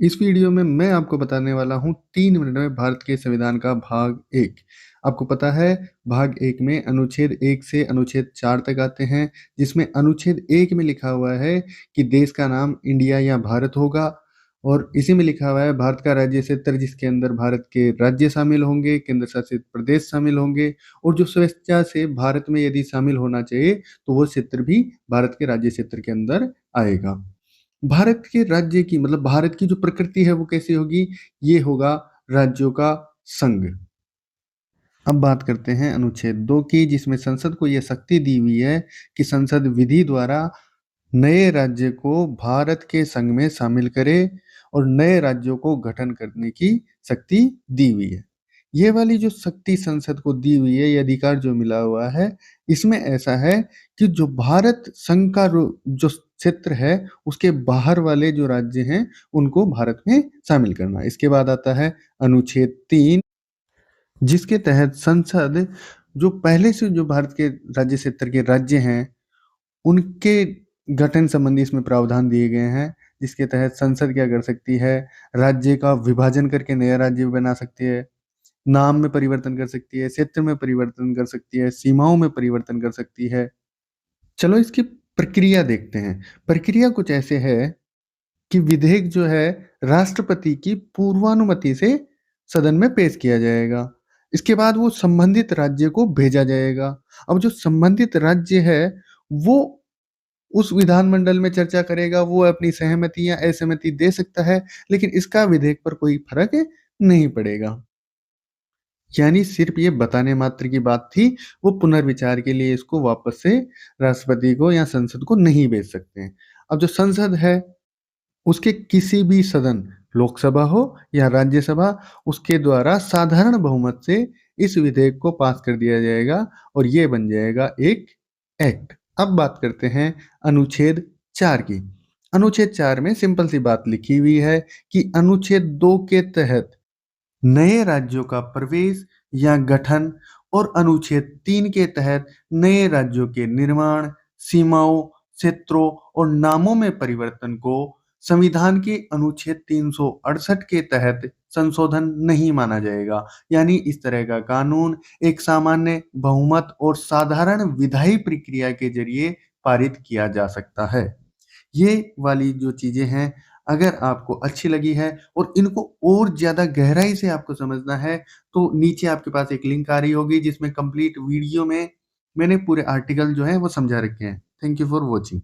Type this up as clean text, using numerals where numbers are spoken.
इस वीडियो में मैं आपको बताने वाला हूँ 3 मिनट में भारत के संविधान का भाग 1। आपको पता है भाग 1 में अनुच्छेद 1 से अनुच्छेद 4 तक आते हैं, जिसमें अनुच्छेद 1 में लिखा हुआ है कि देश का नाम इंडिया या भारत होगा और इसी में लिखा हुआ है भारत का राज्य क्षेत्र जिसके अंदर भारत के राज्य शामिल होंगे, केंद्र शासित प्रदेश शामिल होंगे और जो स्वेच्छा से भारत में यदि शामिल होना चाहिए तो वो क्षेत्र भी भारत के राज्य क्षेत्र के अंदर आएगा। भारत के राज्य की मतलब भारत की जो प्रकृति है वो कैसी होगी? ये होगा राज्यों का संघ। अब बात करते हैं अनुच्छेद 2 की, जिसमें संसद को यह शक्ति दी हुई है कि संसद विधि द्वारा नए राज्य को भारत के संघ में शामिल करे और नए राज्यों को गठन करने की शक्ति दी हुई है। ये वाली जो शक्ति संसद को दी हुई है, ये अधिकार जो मिला हुआ है, इसमें ऐसा है कि जो भारत संघ का जो क्षेत्र है उसके बाहर वाले जो राज्य हैं उनको भारत में शामिल करना। इसके बाद आता है अनुच्छेद 3, जिसके तहत संसद जो पहले से जो भारत के राज्य क्षेत्र के राज्य हैं उनके गठन संबंधी इसमें प्रावधान दिए गए हैं, जिसके तहत संसद क्या कर सकती है? राज्य का विभाजन करके नया राज्य बना सकती है, नाम में परिवर्तन कर सकती है, क्षेत्र में परिवर्तन कर सकती है, सीमाओं में परिवर्तन कर सकती है। चलो इसकी प्रक्रिया देखते हैं। प्रक्रिया कुछ ऐसे है कि विधेयक जो है राष्ट्रपति की पूर्वानुमति से सदन में पेश किया जाएगा। इसके बाद वो संबंधित राज्य को भेजा जाएगा। अब जो संबंधित राज्य है वो उस विधानमंडल में चर्चा करेगा, वो अपनी सहमति या असहमति दे सकता है, लेकिन इसका विधेयक पर कोई फर्क नहीं पड़ेगा। यानी सिर्फ ये बताने मात्र की बात थी, वो पुनर्विचार के लिए इसको वापस से राष्ट्रपति को या संसद को नहीं भेज सकते हैं। अब जो संसद है उसके किसी भी सदन, लोकसभा हो या राज्यसभा, उसके द्वारा साधारण बहुमत से इस विधेयक को पास कर दिया जाएगा और ये बन जाएगा एक एक्ट। अब बात करते हैं अनुच्छेद 4 की। अनुच्छेद 4 में सिंपल सी बात लिखी हुई है कि अनुच्छेद 2 के तहत नए राज्यों का प्रवेश या गठन और अनुच्छेद 3 के तहत नए राज्यों के निर्माण, सीमाओं, क्षेत्रों और नामों में परिवर्तन को संविधान के अनुच्छेद 368 के तहत संशोधन नहीं माना जाएगा। यानी इस तरह का कानून एक सामान्य बहुमत और साधारण विधायी प्रक्रिया के जरिए पारित किया जा सकता है। ये वाली जो चीजें हैं, अगर आपको अच्छी लगी है और इनको और ज़्यादा गहराई से आपको समझना है, तो नीचे आपके पास एक लिंक आ रही होगी जिसमें कंप्लीट वीडियो में मैंने पूरे आर्टिकल जो है वो समझा रखे हैं। Thank you for watching.